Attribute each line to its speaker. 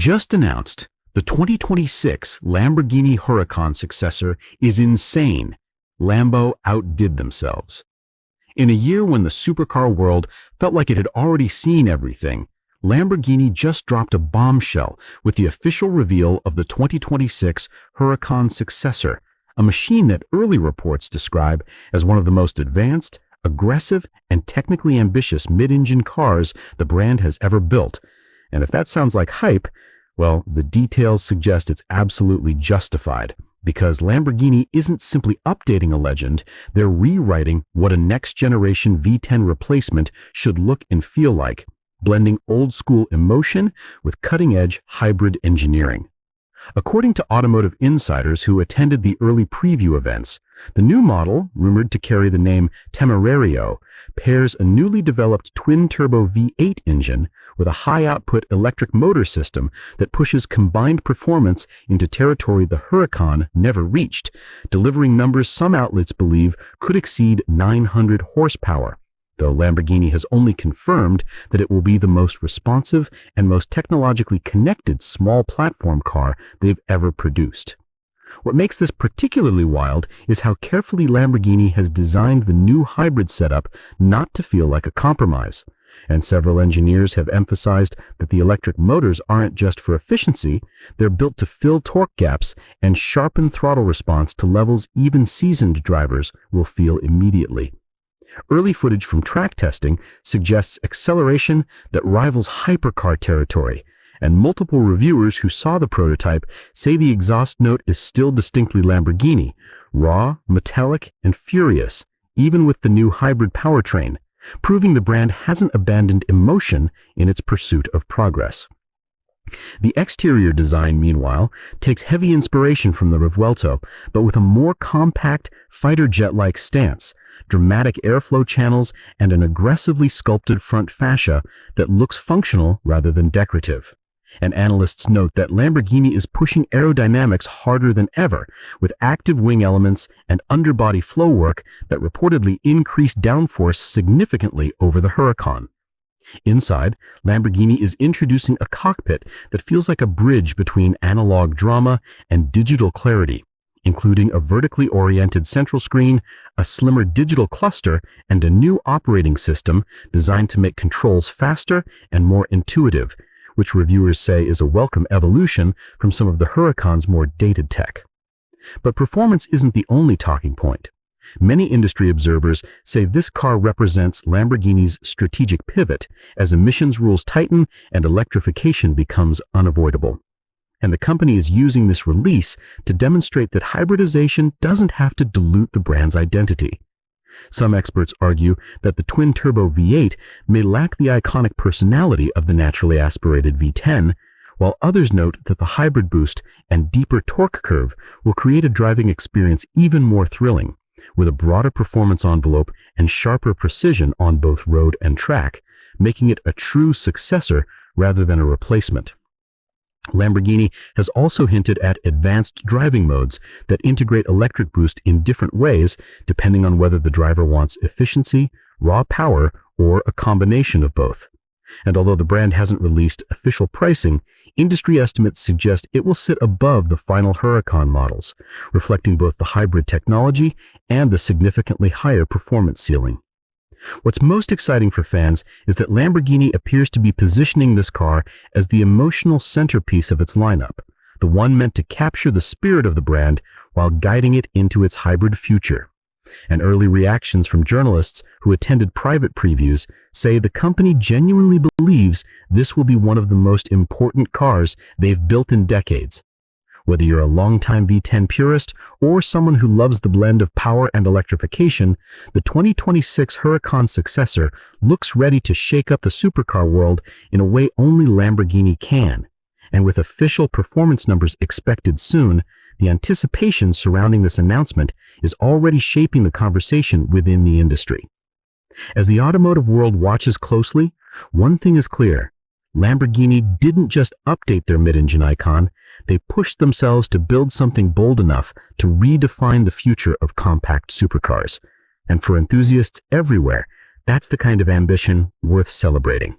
Speaker 1: Just announced, the 2026 Lamborghini Huracán Successor is insane. Lambo outdid themselves. In a year when the supercar world felt like it had already seen everything, Lamborghini just dropped a bombshell with the official reveal of the 2026 Huracán Successor, a machine that early reports describe as one of the most advanced, aggressive, and technically ambitious mid-engine cars the brand has ever built. And if that sounds like hype, well, the details suggest it's absolutely justified, because Lamborghini isn't simply updating a legend, they're rewriting what a next-generation V10 replacement should look and feel like, blending old-school emotion with cutting-edge hybrid engineering. According to automotive insiders who attended the early preview events, the new model, rumored to carry the name Temerario, pairs a newly developed twin-turbo V8 engine with a high-output electric motor system that pushes combined performance into territory the Huracan never reached, delivering numbers some outlets believe could exceed 900 horsepower, though Lamborghini has only confirmed that it will be the most responsive and most technologically connected small platform car they've ever produced. What makes this particularly wild is how carefully Lamborghini has designed the new hybrid setup not to feel like a compromise. And several engineers have emphasized that the electric motors aren't just for efficiency, they're built to fill torque gaps and sharpen throttle response to levels even seasoned drivers will feel immediately. Early footage from track testing suggests acceleration that rivals hypercar territory, and multiple reviewers who saw the prototype say the exhaust note is still distinctly Lamborghini, raw, metallic, and furious, even with the new hybrid powertrain, proving the brand hasn't abandoned emotion in its pursuit of progress. The exterior design, meanwhile, takes heavy inspiration from the Revuelto, but with a more compact, fighter jet-like stance, dramatic airflow channels, and an aggressively sculpted front fascia that looks functional rather than decorative. And analysts note that Lamborghini is pushing aerodynamics harder than ever, with active wing elements and underbody flow work that reportedly increase downforce significantly over the Huracan. Inside, Lamborghini is introducing a cockpit that feels like a bridge between analog drama and digital clarity, including a vertically oriented central screen, a slimmer digital cluster, and a new operating system designed to make controls faster and more intuitive, which reviewers say is a welcome evolution from some of the Huracan's more dated tech. But performance isn't the only talking point. Many industry observers say this car represents Lamborghini's strategic pivot as emissions rules tighten and electrification becomes unavoidable. And the company is using this release to demonstrate that hybridization doesn't have to dilute the brand's identity. Some experts argue that the twin-turbo V8 may lack the iconic personality of the naturally aspirated V10, while others note that the hybrid boost and deeper torque curve will create a driving experience even more thrilling, with a broader performance envelope and sharper precision on both road and track, making it a true successor rather than a replacement. Lamborghini has also hinted at advanced driving modes that integrate electric boost in different ways depending on whether the driver wants efficiency, raw power, or a combination of both. And although the brand hasn't released official pricing, industry estimates suggest it will sit above the final Huracan models, reflecting both the hybrid technology and the significantly higher performance ceiling. What's most exciting for fans is that Lamborghini appears to be positioning this car as the emotional centerpiece of its lineup, the one meant to capture the spirit of the brand while guiding it into its hybrid future. And early reactions from journalists who attended private previews say the company genuinely believes this will be one of the most important cars they've built in decades. Whether you're a longtime V10 purist or someone who loves the blend of power and electrification, the 2026 Huracán Successor looks ready to shake up the supercar world in a way only Lamborghini can. And with official performance numbers expected soon, the anticipation surrounding this announcement is already shaping the conversation within the industry. As the automotive world watches closely, one thing is clear. Lamborghini didn't just update their mid-engine icon, they pushed themselves to build something bold enough to redefine the future of compact supercars. And for enthusiasts everywhere, that's the kind of ambition worth celebrating.